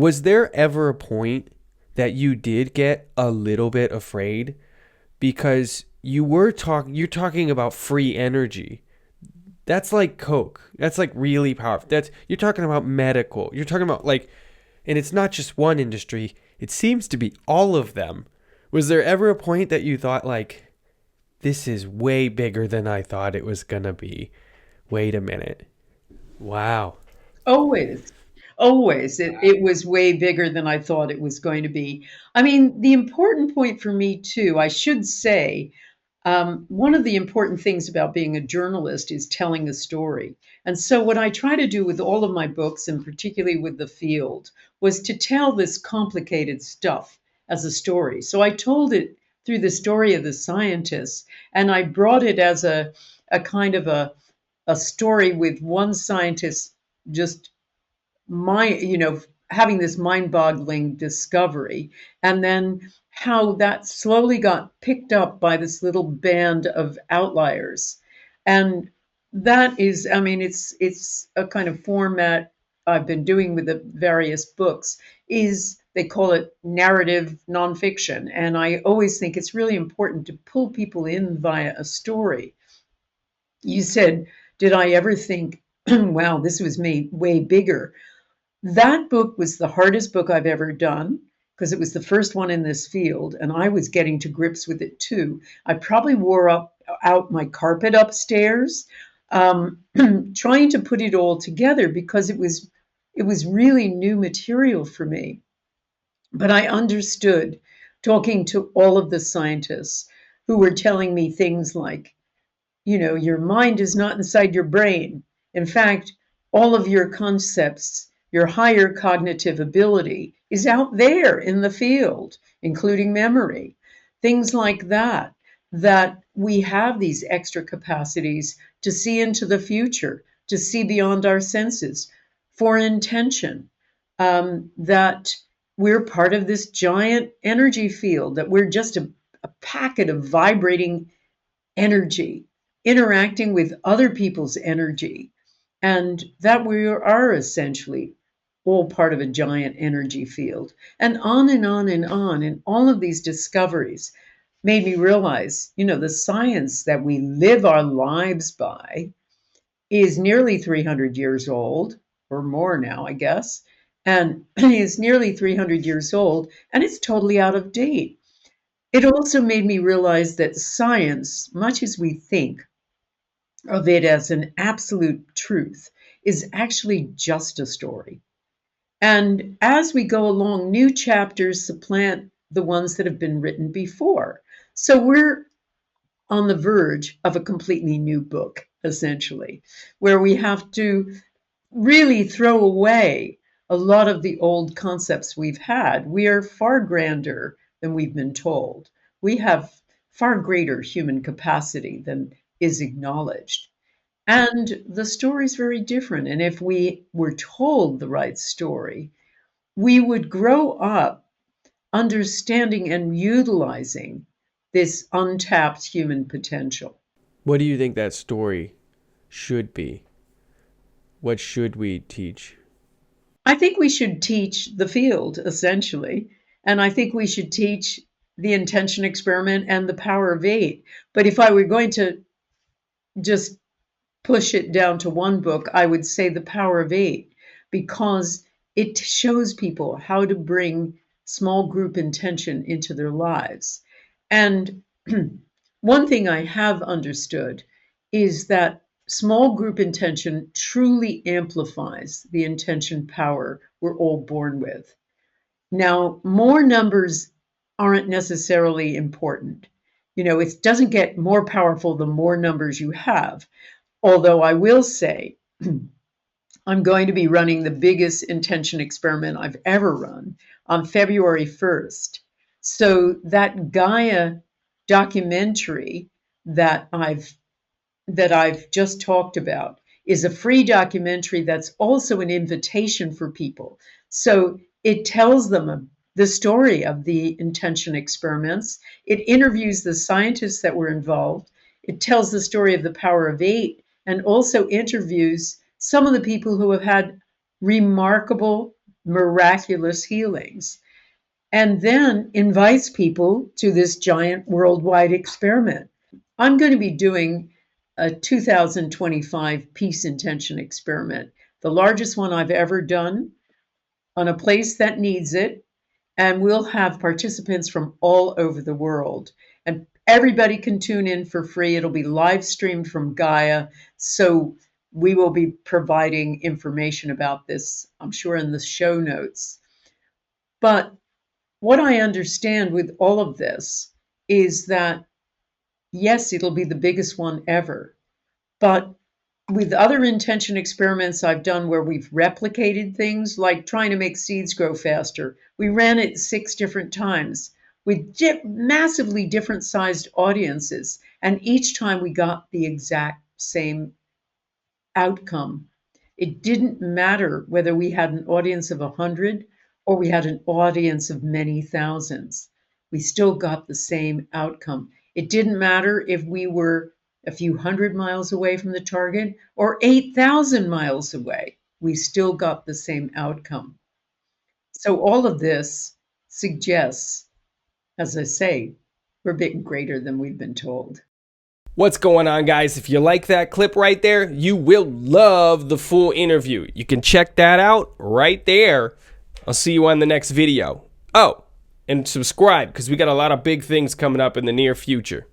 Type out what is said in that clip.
Was there ever a point that you did get a little bit afraid? Because you're talking about free energy. That's like Coke. That's like really powerful. That's You're talking about medical. You're talking about like, and it's not just one industry. It seems to be all of them. Was there ever a point that you thought like, this is way bigger than I thought it was gonna be? Wait a minute. Wow. Always, always. It was way bigger than I thought it was going to be. I mean, the important point for me, too, I should say, one of the important things about being a journalist is telling a story. And so, what I try to do with all of my books, and particularly with The Field, was to tell this complicated stuff as a story. So, I told it through the story of the scientists, and I brought it as a kind of a story with one scientist just having this mind-boggling discovery, and then how that slowly got picked up by this little band of outliers. And that is, I mean, it's a kind of format I've been doing with the various books. Is they call it narrative nonfiction, and I always think it's really important to pull people in via a story. You said, did I ever think, wow, this was made way bigger? That book was the hardest book I've ever done because it was the first one in this field, and I was getting to grips with it too. I probably wore out my carpet upstairs, trying to put it all together because it was really new material for me. But I understood, talking to all of the scientists who were telling me things like, your mind is not inside your brain. In fact, all of your concepts, your higher cognitive ability is out there in the field, including memory. Things like that we have these extra capacities to see into the future, to see beyond our senses for intention, that we're part of this giant energy field, that we're just a packet of vibrating energy interacting with other people's energy, and that we are essentially all part of a giant energy field. And on and on and on. And all of these discoveries made me realize, the science that we live our lives by is nearly 300 years old, or more now, I guess, and is nearly 300 years old, and it's totally out of date. It also made me realize that science, much as we think of it as an absolute truth, is actually just a story. And as we go along, new chapters supplant the ones that have been written before. So we're on the verge of a completely new book, essentially, where we have to really throw away a lot of the old concepts we've had. We are far grander than we've been told. We have far greater human capacity than is acknowledged. And the story's very different. And if we were told the right story, we would grow up understanding and utilizing this untapped human potential. What do you think that story should be? What should we teach? I think we should teach the field, essentially. And I think we should teach the intention experiment and the power of eight. But if I were going to just push it down to one book, I would say The Power of Eight, because it shows people how to bring small group intention into their lives. And one thing I have understood is that small group intention truly amplifies the intention power we're all born with. Now, more numbers aren't necessarily important. It doesn't get more powerful the more numbers you have. Although I will say, I'm going to be running the biggest intention experiment I've ever run on February 1st. So that Gaia documentary that I've just talked about is a free documentary that's also an invitation for people. So it tells them the story of the intention experiments. It interviews the scientists that were involved. It tells the story of the power of eight, and also interviews some of the people who have had remarkable miraculous healings, and then invites people to this giant worldwide experiment. I'm going to be doing a 2025 peace intention experiment, the largest one I've ever done on a place that needs it. And we'll have participants from all over the world. And everybody can tune in for free. It'll be live streamed from Gaia. So we will be providing information about this, I'm sure, in the show notes. But what I understand with all of this is that, yes, it'll be the biggest one ever. But with other intention experiments I've done where we've replicated things, like trying to make seeds grow faster, we ran it 6 different times with massively different sized audiences. And each time we got the exact same outcome. It didn't matter whether we had an audience of 100 or we had an audience of many thousands. We still got the same outcome. It didn't matter if we were a few hundred miles away from the target or 8,000 miles away. We still got the same outcome. So all of this suggests, as I say, we're big greater than we've been told. What's going on, guys? If you like that clip right there, you will love the full interview. You can check that out right there. I'll see you on the next video. Oh, and subscribe, because we got a lot of big things coming up in the near future.